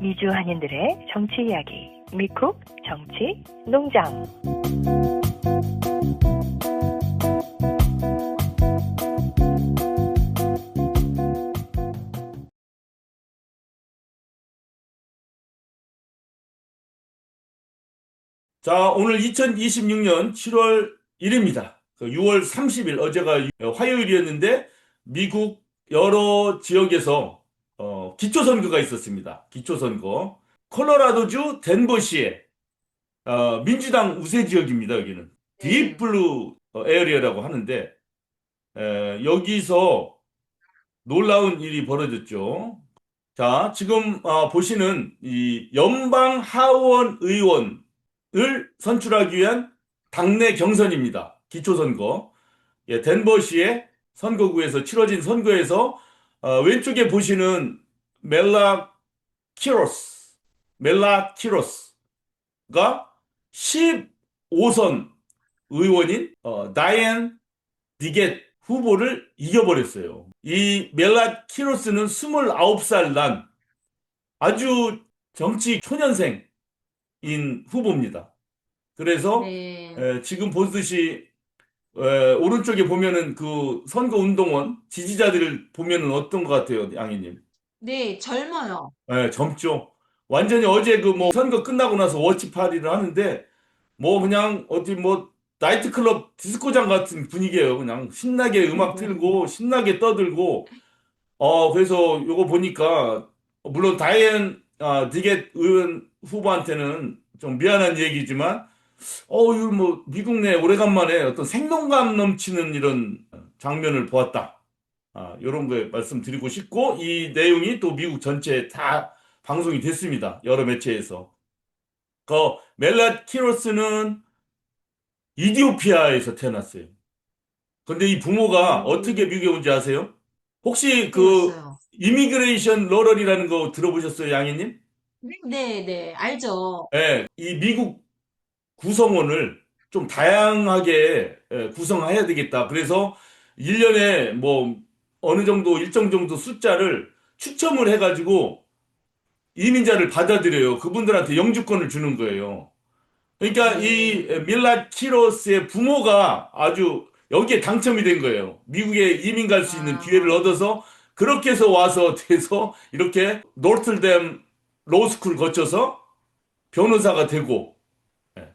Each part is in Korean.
미주 한인들의 정치 이야기, 미쿡 정치 농장. 자, 오늘 2026년 7월 1일입니다. 6월 30일, 어제가 화요일이었는데, 미국 여러 지역에서 기초선거가 있었습니다. 기초선거. 콜로라도주 덴버시의 민주당 우세 지역입니다. 여기는. 딥블루 에어리어라고 하는데, 여기서 놀라운 일이 벌어졌죠. 자, 지금 보시는 이 연방 하원 의원을 선출하기 위한 당내 경선입니다. 기초선거. 예, 덴버시의 선거구에서 치러진 선거에서 왼쪽에 보시는 멜라 키로스가 15선 의원인 다이앤 디겟 후보를 이겨버렸어요. 이 멜라 키로스는 29살 난 아주 정치 초년생인 후보입니다. 그래서 네. 지금 보듯이 오른쪽에 보면은 그 선거운동원 지지자들을 보면은 어떤 것 같아요, 양희님? 네, 젊어요. 젊죠. 완전히 어제 그 뭐 선거 끝나고 나서 워치파티를 하는데 뭐 그냥 어디 뭐 나이트클럽 디스코장 같은 분위기예요. 그냥 신나게 음악 틀고 신나게 떠들고 그래서 요거 보니까 물론 다이앤 디겟 의원 후보한테는 좀 미안한 얘기지만 이거 뭐 미국 내 오래간만에 어떤 생동감 넘치는 이런 장면을 보았다. 요런 거 말씀드리고 싶고 이 내용이 또 미국 전체에 다 방송이 됐습니다. 여러 매체에서. 그 멜라 키로스는 이디오피아에서 태어났어요. 근데 이 부모가 어떻게 미국에 온지 아세요? 혹시 그 몰랐어요. 이미그레이션 러럴이라는 거 들어보셨어요, 양희님? 네, 네, 알죠. 예, 이 미국 구성원을 좀 다양하게 구성해야 되겠다. 그래서 1년에 뭐 어느 정도 일정 정도 숫자를 추첨을 해가지고 이민자를 받아들여요. 그분들한테 영주권을 주는 거예요. 그러니까 이 네. 밀라 키로스의 부모가 아주 여기에 당첨이 된 거예요. 미국에 이민 갈 수 있는 기회를 아, 얻어서 그렇게 해서 와서 돼서 이렇게 노트댐 로스쿨 거쳐서 변호사가 되고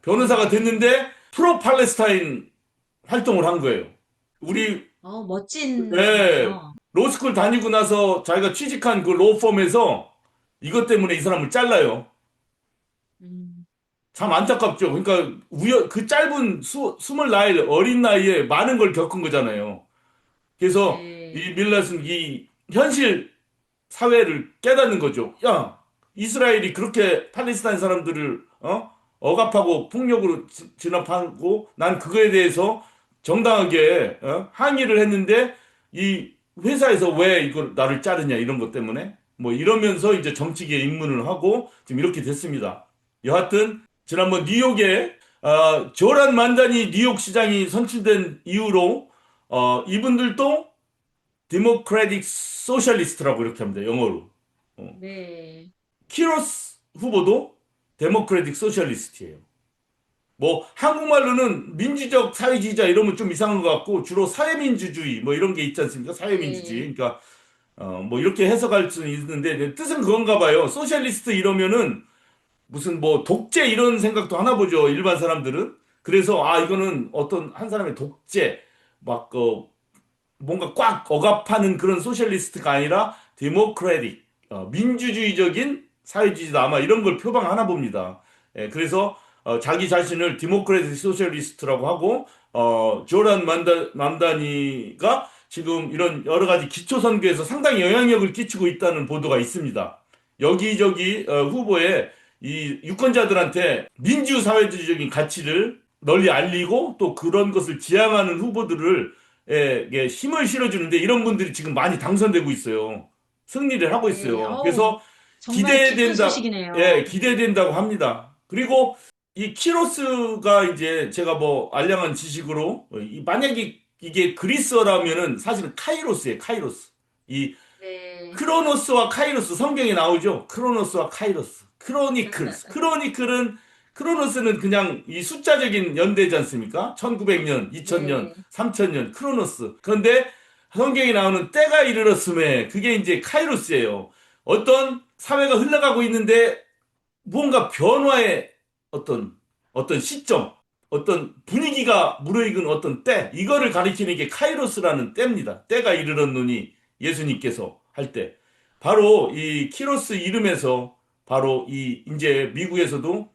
변호사가 네. 됐는데 프로 팔레스타인 활동을 한 거예요. 우리 멋진 예, 분이네요. 로스쿨 다니고 나서 자기가 취직한 그 로펌에서 이것 때문에 이 사람을 잘라요. 음, 참 안타깝죠. 그러니까 그 짧은 24일 어린 나이에 많은 걸 겪은 거잖아요. 그래서 이 네. 밀렛은 이 현실 사회를 깨닫는 거죠. 야, 이스라엘이 그렇게 팔레스타인 사람들을 억압하고 폭력으로 진압하고 난 그거에 대해서 정당하게 항의를 했는데 이 회사에서 왜 이걸 나를 자르냐 이런 것 때문에 뭐 이러면서 이제 정치계에 입문을 하고 지금 이렇게 됐습니다. 여하튼 지난번 뉴욕에 조란 만다니 뉴욕 시장이 선출된 이후로 이분들도 디모크래틱 소셜리스트라고 이렇게 합니다. 영어로. 네. 키로스 후보도 데모크래틱 소셜리스트예요. 뭐 한국말로는 민주적 사회주의자 이러면 좀 이상한 것 같고 주로 사회민주주의 뭐 이런 게 있지 않습니까? 사회민주주의. 네. 그러니까 뭐 이렇게 해석할 수는 있는데 뜻은 그건가 봐요. 소셜리스트 이러면은 무슨 뭐 독재 이런 생각도 하나 보죠. 일반 사람들은. 그래서 이거는 어떤 한 사람의 독재 막그 뭔가 꽉 억압하는 그런 소셜리스트가 아니라 데모크래틱 민주주의적인 사회주의다 아마 이런 걸 표방하나 봅니다. 그래서 자기 자신을 디모크래틱 소셜리스트라고 하고 조란 만다니가 지금 이런 여러 가지 기초 선거에서 상당히 영향력을 끼치고 있다는 보도가 있습니다. 여기저기 후보에 이 유권자들한테 민주사회주의적인 가치를 널리 알리고 또 그런 것을 지향하는 후보들을 힘을 실어주는데 이런 분들이 지금 많이 당선되고 있어요. 승리를 하고 네. 있어요. 그래서 정말 기쁜 소식이네요. 기대된다고 합니다. 그리고 이 키로스가 이제 제가 뭐 알량한 지식으로 만약에 이게 그리스어라면은 사실은 카이로스예요. 카이로스. 이 네. 크로노스와 카이로스 성경에 나오죠. 크로노스와 카이로스. 크로니클스. 크로노스는 그냥 이 숫자적인 연대지 않습니까? 1900년, 2000년, 네. 3000년 크로노스. 그런데 성경에 나오는 때가 이르렀음에 그게 이제 카이로스예요. 어떤 사회가 흘러가고 있는데 무언가 변화의 어떤 시점, 어떤 분위기가 무르익은 어떤 때, 이거를 가리키는 게 카이로스라는 때입니다. 때가 이르렀노니 예수님께서 할 때. 바로 이 키로스 이름에서 바로 이 이제 미국에서도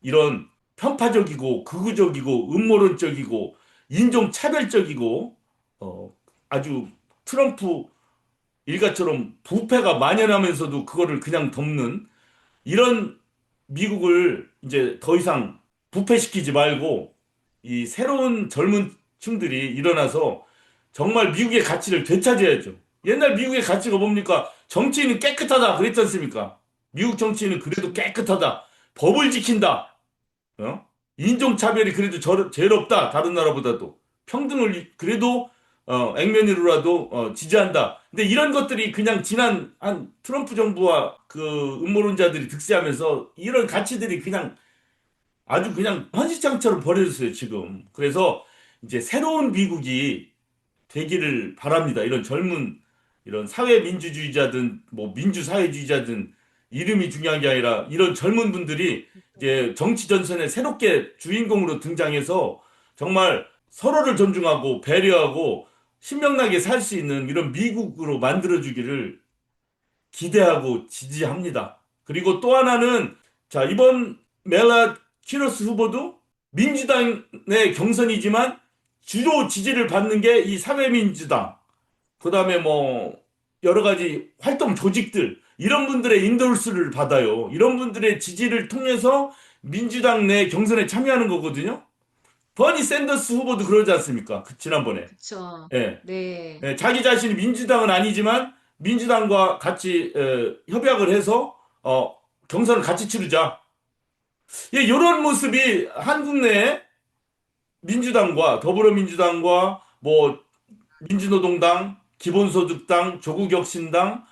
이런 편파적이고 극우적이고 음모론적이고 인종차별적이고 아주 트럼프 일가처럼 부패가 만연하면서도 그거를 그냥 덮는 이런 미국을 이제 더 이상 부패시키지 말고 이 새로운 젊은 층들이 일어나서 정말 미국의 가치를 되찾아야죠. 옛날 미국의 가치가 뭡니까? 정치인은 깨끗하다 그랬지 않습니까? 미국 정치인은 그래도 깨끗하다. 법을 지킨다. 어? 인종차별이 그래도 제일 없다. 다른 나라보다도. 평등을 그래도 액면으로라도 지지한다. 근데 이런 것들이 그냥 지난 한 트럼프 정부와 그 음모론자들이 득세하면서 이런 가치들이 그냥 아주 그냥 헌시장처럼 버려졌어요, 지금. 그래서 이제 새로운 미국이 되기를 바랍니다. 이런 젊은 이런 사회민주주의자든 뭐 민주사회주의자든 이름이 중요한 게 아니라 이런 젊은 분들이 이제 정치 전선에 새롭게 주인공으로 등장해서 정말 서로를 존중하고 배려하고 신명나게 살 수 있는 이런 미국으로 만들어주기를 기대하고 지지합니다. 그리고 또 하나는 자 이번 멜라 키로스 후보도 민주당의 경선이지만 주로 지지를 받는 게 이 사회민주당 그다음에 뭐 여러 가지 활동 조직들 이런 분들의 인도르스를 받아요. 이런 분들의 지지를 통해서 민주당 내 경선에 참여하는 거거든요. 버니 샌더스 후보도 그러지 않습니까? 지난번에. 그쵸. 예. 네. 예, 자기 자신이 민주당은 아니지만 민주당과 같이 협약을 해서 경선을 같이 치르자. 예, 이런 모습이 한국 내 민주당과 더불어민주당과 뭐 민주노동당, 기본소득당, 조국혁신당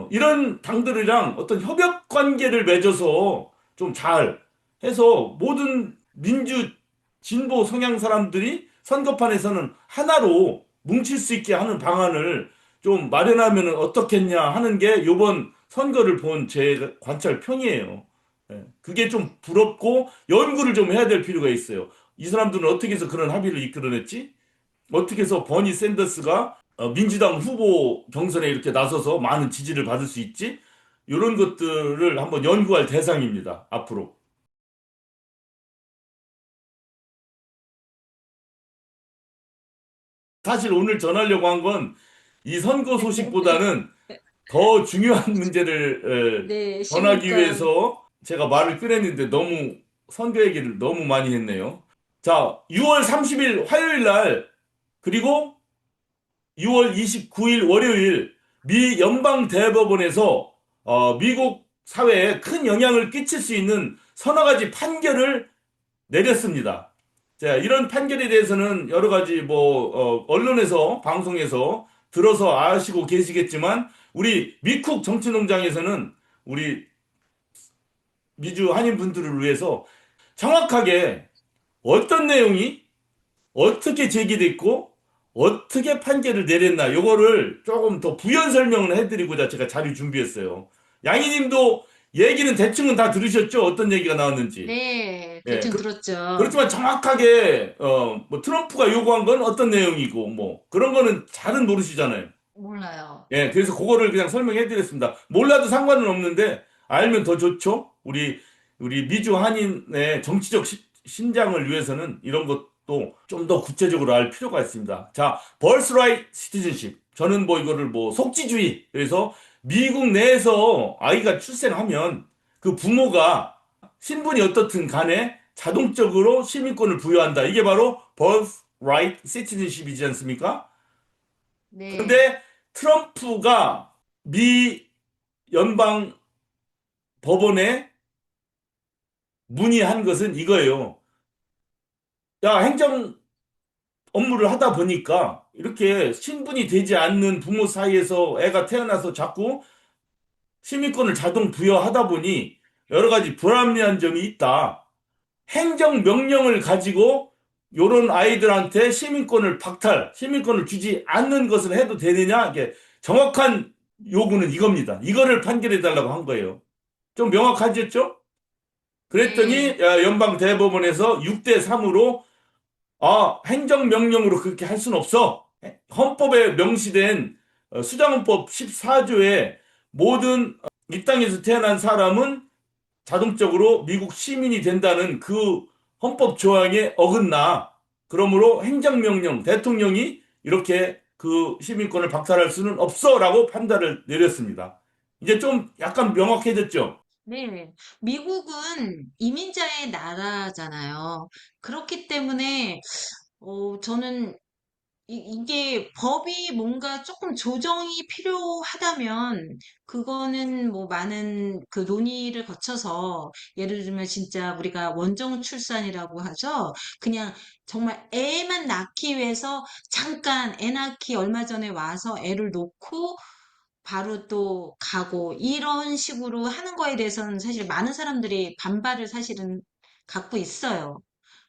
이런 당들이랑 어떤 협력 관계를 맺어서 좀 잘 해서 모든 민주 진보 성향 사람들이 선거판에서는 하나로 뭉칠 수 있게 하는 방안을 좀 마련하면 어떻겠냐 하는 게 이번 선거를 본 제 관찰평이에요. 예, 그게 좀 부럽고 연구를 좀 해야 될 필요가 있어요. 이 사람들은 어떻게 해서 그런 합의를 이끌어냈지? 어떻게 해서 버니 샌더스가 민주당 후보 경선에 이렇게 나서서 많은 지지를 받을 수 있지? 이런 것들을 한번 연구할 대상입니다. 앞으로. 사실 오늘 전하려고 한 건 이 선거 소식보다는 더 중요한 문제를 네, 전하기 시민권. 위해서 제가 말을 꺼냈는데 너무 선거 얘기를 너무 많이 했네요. 자, 6월 30일 화요일 날 그리고 6월 29일 월요일 미 연방 대법원에서 미국 사회에 큰 영향을 끼칠 수 있는 서너 가지 판결을 내렸습니다. 자, 이런 판결에 대해서는 여러 가지 뭐 언론에서 방송에서 들어서 아시고 계시겠지만 우리 미국 정치농장에서는 우리 미주 한인 분들을 위해서 정확하게 어떤 내용이 어떻게 제기됐고 어떻게 판결을 내렸나 요거를 조금 더 부연 설명을 해드리고자 제가 자료 준비했어요. 양희님도 얘기는 대충은 다 들으셨죠? 어떤 얘기가 나왔는지. 네, 예, 대충 들었죠. 그렇지만 정확하게 뭐 트럼프가 요구한 건 어떤 내용이고 뭐 그런 거는 잘은 모르시잖아요. 몰라요. 예, 그래서 그거를 그냥 설명해 드렸습니다. 몰라도 상관은 없는데 알면 더 좋죠. 우리 미주 한인의 정치적 신장을 위해서는 이런 것도 좀 더 구체적으로 알 필요가 있습니다. 자, birthright citizenship. 저는 뭐 이거를 뭐 속지주의. 그래서 미국 내에서 아이가 출생하면 그 부모가 신분이 어떻든 간에 자동적으로 시민권을 부여한다. 이게 바로 birthright citizenship이지 않습니까? 네, 그런데 트럼프가 미 연방 법원에 문의한 것은 이거예요. 야, 행정 업무를 하다 보니까 이렇게 신분이 되지 않는 부모 사이에서 애가 태어나서 자꾸 시민권을 자동 부여하다 보니 여러 가지 불합리한 점이 있다. 행정명령을 가지고 요런 아이들한테 시민권을 주지 않는 것을 해도 되느냐? 이게 정확한 요구는 이겁니다. 이거를 판결해 달라고 한 거예요. 좀 명확하겠죠? 그랬더니 네. 연방 대법원에서 6대 3으로 행정명령으로 그렇게 할 수는 없어. 헌법에 명시된 수장헌법 14조에 모든 이 땅에서 태어난 사람은 자동적으로 미국 시민이 된다는 그 헌법 조항에 어긋나. 그러므로 행정명령, 대통령이 이렇게 그 시민권을 박탈할 수는 없어라고 판단을 내렸습니다. 이제 좀 약간 명확해졌죠? 네. 미국은 이민자의 나라잖아요. 그렇기 때문에, 저는 이게 법이 뭔가 조금 조정이 필요하다면 그거는 뭐 많은 그 논의를 거쳐서 예를 들면 진짜 우리가 원정 출산이라고 하죠. 그냥 정말 애만 낳기 위해서 잠깐 애 낳기 얼마 전에 와서 애를 놓고 바로 또 가고 이런 식으로 하는 거에 대해서는 사실 많은 사람들이 반발을 사실은 갖고 있어요.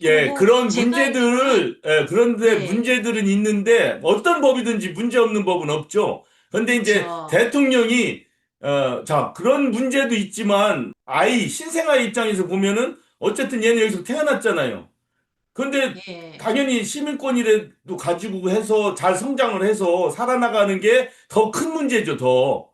예, 그리고 제가 알기로는 그런데 네, 문제들은 있는데, 어떤 법이든지 문제 없는 법은 없죠. 그런데 이제 그쵸. 대통령이, 자, 그런 문제도 있지만, 신생아의 입장에서 보면은, 어쨌든 얘는 여기서 태어났잖아요. 그런데 예, 당연히 시민권이라도 가지고 해서 잘 성장을 해서 살아나가는 게 더 큰 문제죠, 더.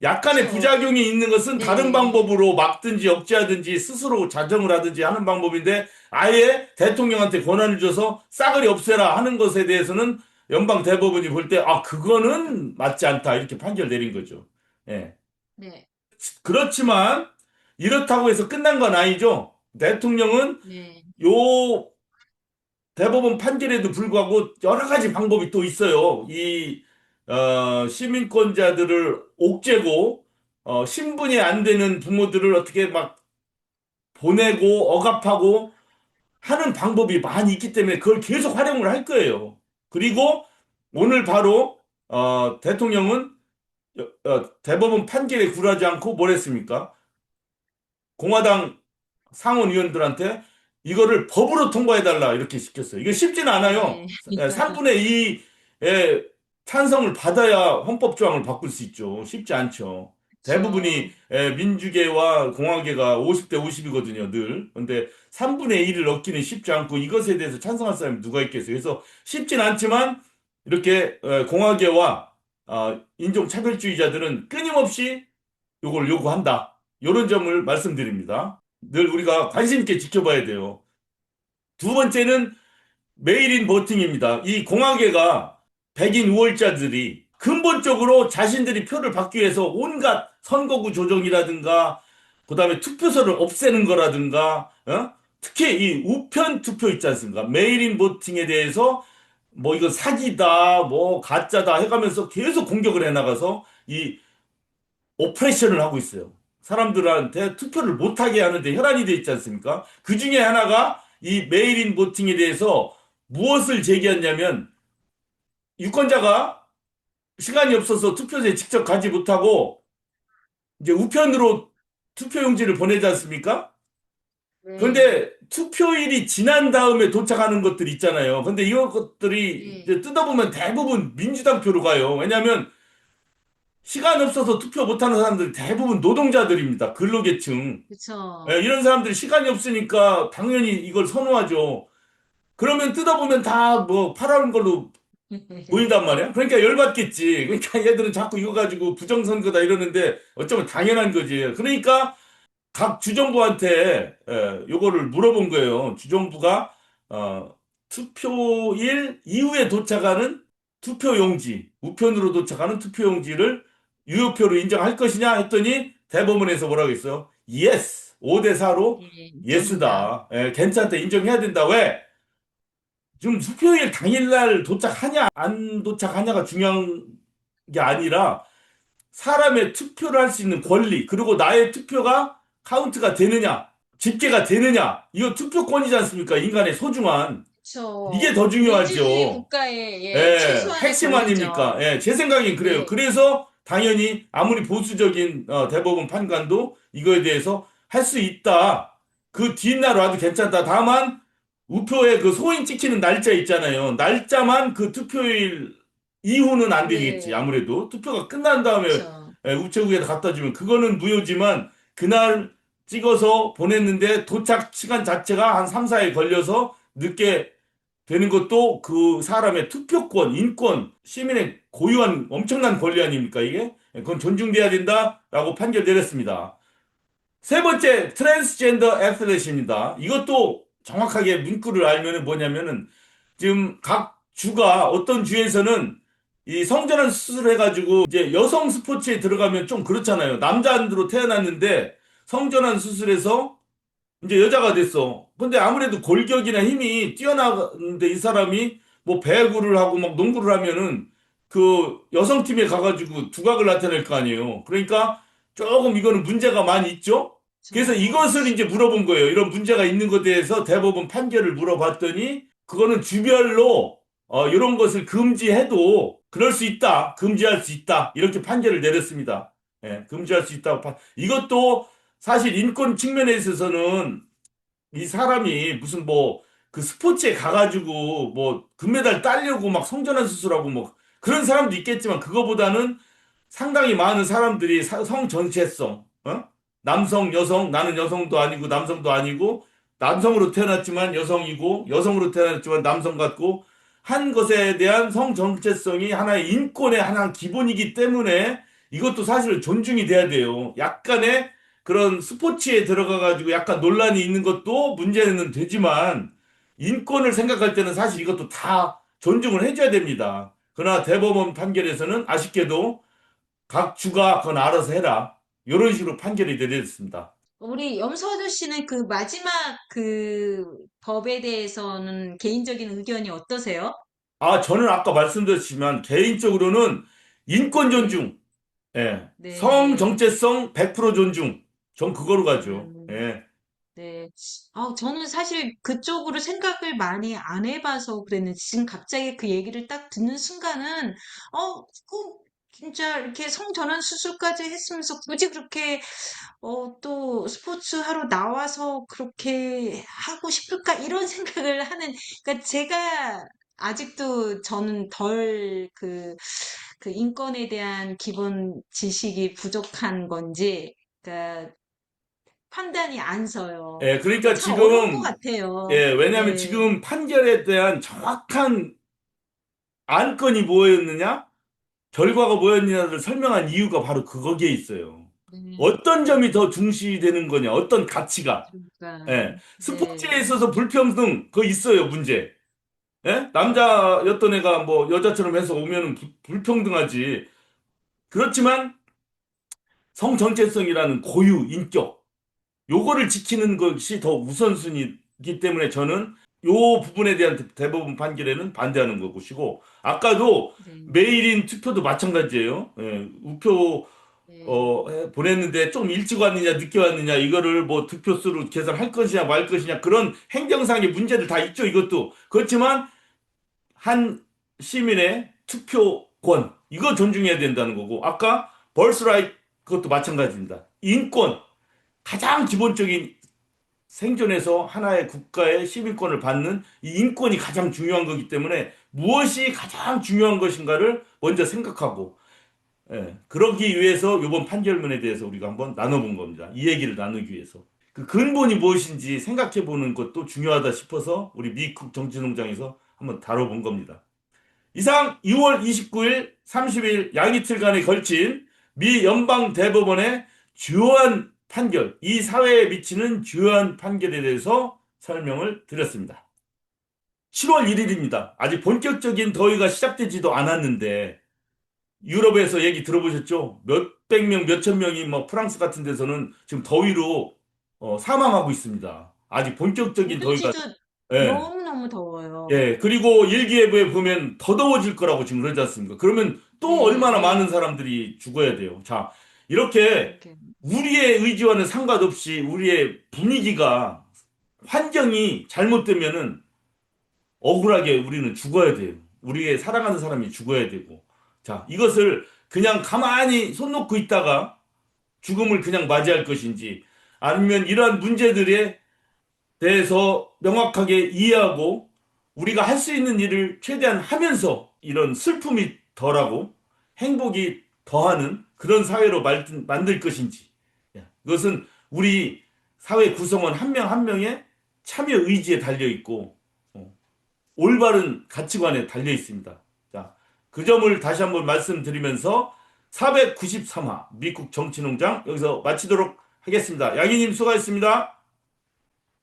약간의 그쵸. 부작용이 있는 것은 다른 네, 방법으로 막든지 억제하든지 스스로 자정을 하든지 하는 방법인데 아예 대통령한테 권한을 줘서 싸그리 없애라 하는 것에 대해서는 연방 대법원이 볼 때 그거는 맞지 않다 이렇게 판결 내린 거죠. 예. 네, 그렇지만 이렇다고 해서 끝난 건 아니죠. 대통령은 네, 요 대법원 판결에도 불구하고 여러 가지 방법이 또 있어요. 시민권자들을 옥죄고, 신분이 안 되는 부모들을 어떻게 막 보내고, 억압하고 하는 방법이 많이 있기 때문에 그걸 계속 활용을 할 거예요. 그리고 오늘 바로, 대통령은, 대법원 판결에 굴하지 않고 뭘 했습니까? 공화당 상원의원들한테 이거를 법으로 통과해달라 이렇게 시켰어요. 이게 쉽지는 않아요. 네, 3분의 2의 찬성을 받아야 헌법 조항을 바꿀 수 있죠. 쉽지 않죠. 대부분이 그쵸. 민주계와 공화계가 50대 50이거든요, 늘. 근데 3분의 1을 얻기는 쉽지 않고 이것에 대해서 찬성할 사람이 누가 있겠어요. 그래서 쉽진 않지만 이렇게 공화계와 인종차별주의자들은 끊임없이 요걸 요구한다. 이런 점을 말씀드립니다. 늘 우리가 관심 있게 지켜봐야 돼요. 두 번째는 메일인 보팅입니다. 이 공화계가 백인 우월자들이 근본적으로 자신들이 표를 받기 위해서 온갖 선거구 조정이라든가 그다음에 투표소를 없애는 거라든가 특히 이 우편 투표 있지 않습니까? 메일인 보팅에 대해서 뭐 이거 사기다 뭐 가짜다 해가면서 계속 공격을 해나가서 이 오퍼레이션을 하고 있어요. 사람들한테 투표를 못하게 하는데 혈안이 돼 있지 않습니까? 그 중에 하나가 이 메일인 보팅에 대해서 무엇을 제기했냐면 유권자가 시간이 없어서 투표소에 직접 가지 못하고 이제 우편으로 투표용지를 보내지 않습니까? 네, 그런데 투표일이 지난 다음에 도착하는 것들이 있잖아요. 근데 이것들이 네, 이제 뜯어보면 대부분 민주당 표로 가요. 왜냐하면 시간 없어서 투표 못하는 사람들 대부분 노동자들입니다. 근로계층. 그쵸. 이런 사람들이 시간이 없으니까 당연히 이걸 선호하죠. 그러면 뜯어보면 다 뭐 파란 걸로 보인단 말이야. 그러니까 열받겠지. 그러니까 얘들은 자꾸 이거 가지고 부정선거다 이러는데 어쩌면 당연한 거지. 그러니까 각 주정부한테 요거를 물어본 거예요. 주정부가 투표일 이후에 도착하는 투표용지, 우편으로 도착하는 투표용지를 유효표로 인정할 것이냐 했더니 대법원에서 뭐라고 했어요? Yes. 5대 4로 예, 인정한다. 예스다. 괜찮다. 인정해야 된다. 왜? 지금 투표일 당일날 도착하냐, 안 도착하냐가 중요한 게 아니라 사람의 투표를 할 수 있는 권리, 그리고 나의 투표가 카운트가 되느냐, 집계가 되느냐, 이거 투표권이지 않습니까? 인간의 소중한. 이게 그쵸. 더 민주주의 중요하죠. 국가의 예, 예, 최소한의 핵심 권리죠. 아닙니까? 예, 제 생각엔 그래요. 네, 그래서 당연히 아무리 보수적인 대법원 판관도 이거에 대해서 할 수 있다. 그 뒷날 와도 괜찮다. 다만 우표에 그 소인 찍히는 날짜 있잖아요. 날짜만 그 투표일 이후는 안 되겠지. 네, 아무래도 투표가 끝난 다음에 그쵸. 우체국에 갖다 주면 그거는 무효지만 그날 찍어서 보냈는데 도착 시간 자체가 한 3, 4일 걸려서 늦게 되는 것도 그 사람의 투표권, 인권, 시민의 고유한 엄청난 권리 아닙니까, 이게? 그건 존중돼야 된다라고 판결 내렸습니다. 세 번째, 트랜스젠더 애슬렛입니다. 이것도 정확하게 문구를 알면은 뭐냐면은 지금 각 주가 어떤 주에서는 이 성전환 수술을 해가지고 이제 여성 스포츠에 들어가면 좀 그렇잖아요. 남자로 태어났는데 성전환 수술해서 이제 여자가 됐어. 근데 아무래도 골격이나 힘이 뛰어나는데 이 사람이 뭐 배구를 하고 막 농구를 하면은 그 여성팀에 가가지고 두각을 나타낼 거 아니에요. 그러니까 조금 이거는 문제가 많이 있죠? 그래서 저, 이것을 이제 물어본 거예요. 이런 문제가 있는 것에 대해서 대법원 판결을 물어봤더니 그거는 주별로 이런 것을 금지해도 그럴 수 있다. 금지할 수 있다. 이렇게 판결을 내렸습니다. 예, 금지할 수 있다고 이것도 사실 인권 측면에 있어서는 이 사람이 무슨 뭐 그 스포츠에 가가지고 뭐 금메달 따려고 막 성전환 수술하고 뭐 그런 사람도 있겠지만 그거보다는 상당히 많은 사람들이 성 전체성, 남성, 여성, 나는 여성도 아니고 남성도 아니고 남성으로 태어났지만 여성이고 여성으로 태어났지만 남성 같고 한 것에 대한 성 정체성이 하나의 인권의 하나 기본이기 때문에 이것도 사실 존중이 돼야 돼요. 약간의 그런 스포츠에 들어가가지고 약간 논란이 있는 것도 문제는 되지만 인권을 생각할 때는 사실 이것도 다 존중을 해줘야 됩니다. 그러나 대법원 판결에서는 아쉽게도 각 주가 그건 알아서 해라. 이런 식으로 판결이 내려졌습니다. 우리 염소 아저씨는 그 마지막 그 법에 대해서는 개인적인 의견이 어떠세요? 아, 저는 아까 말씀드렸지만 개인적으로는 인권 네, 존중, 예. 성 네, 정체성 100% 존중. 전 그거로 가죠. 음, 예. 네. 저는 사실 그쪽으로 생각을 많이 안 해봐서 그랬는데, 지금 갑자기 그 얘기를 딱 듣는 순간은, 꼭, 진짜 이렇게 성전환 수술까지 했으면서 굳이 그렇게, 또 스포츠 하러 나와서 그렇게 하고 싶을까? 이런 생각을 하는, 그러니까 제가 아직도 저는 덜 그 인권에 대한 기본 지식이 부족한 건지, 그러니까 판단이 안 서요. 예, 그러니까 참 어려운 것 지금, 같아요. 예, 왜냐하면 네. 지금 판결에 대한 정확한 안건이 뭐였느냐? 결과가 뭐였느냐를 설명한 이유가 바로 거기에 있어요. 네. 어떤 점이 더 중시되는 거냐? 어떤 가치가? 그러니까, 예. 스포츠에 네. 있어서 불평등, 그거 있어요, 문제. 예? 남자였던 애가 뭐 여자처럼 해서 오면은 불평등하지. 그렇지만 성 정체성이라는 고유, 인격, 요거를 지키는 것이 더 우선순위이기 때문에 저는 요 부분에 대한 대법원 판결에는 반대하는 것이고, 아까도 네. 메일인 투표도 마찬가지예요. 예, 우표 네. 보냈는데 좀 일찍 왔느냐, 늦게 왔느냐, 이거를 뭐 득표수로 계산할 것이냐, 말 것이냐, 그런 행정상의 문제들 다 있죠, 이것도. 그렇지만 한 시민의 투표권, 이거 존중해야 된다는 거고, 아까 벌스라이트 그것도 마찬가지입니다. 인권, 가장 기본적인 생존에서 하나의 국가의 시민권을 받는 이 인권이 가장 중요한 거기 때문에 무엇이 가장 중요한 것인가를 먼저 생각하고, 그러기 위해서 이번 판결문에 대해서 우리가 한번 나눠본 겁니다. 이 얘기를 나누기 위해서. 그 근본이 무엇인지 생각해 보는 것도 중요하다 싶어서 우리 미국 정치농장에서 한번 다뤄본 겁니다. 이상 2월 29일, 30일 양이틀간에 걸친 미 연방 대법원의 주요한 판결, 이 사회에 미치는 주요한 판결에 대해서 설명을 드렸습니다. 7월 1일입니다. 아직 본격적인 더위가 시작되지도 않았는데 유럽에서 얘기 들어보셨죠? 몇백 명, 몇천 명이 뭐 프랑스 같은 데서는 지금 더위로 사망하고 있습니다. 아직 본격적인 더위가 요즘지도 예. 너무너무 더워요. 예, 그리고 일기예보에 보면 더 더워질 거라고 지금 그러지 않습니까? 그러면 또 네, 얼마나 많은 네. 사람들이 죽어야 돼요. 자, 이렇게 그러게. 우리의 의지와는 상관없이 우리의 분위기가 환경이 잘못되면은 억울하게 우리는 죽어야 돼요. 우리의 사랑하는 사람이 죽어야 되고. 자, 이것을 그냥 가만히 손 놓고 있다가 죽음을 그냥 맞이할 것인지, 아니면 이러한 문제들에 대해서 명확하게 이해하고 우리가 할 수 있는 일을 최대한 하면서 이런 슬픔이 덜하고 행복이 더하는 그런 사회로 만들 것인지. 이것은 우리 사회 구성원 한 명 한 명의 참여 의지에 달려 있고 올바른 가치관에 달려 있습니다. 자, 그 점을 다시 한번 말씀드리면서 493화 미국 정치농장 여기서 마치도록 하겠습니다. 양희님 수고하셨습니다.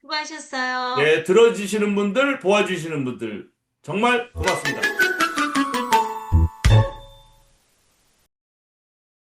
수고하셨어요. 예, 들어주시는 분들, 보아주시는 분들 정말 고맙습니다.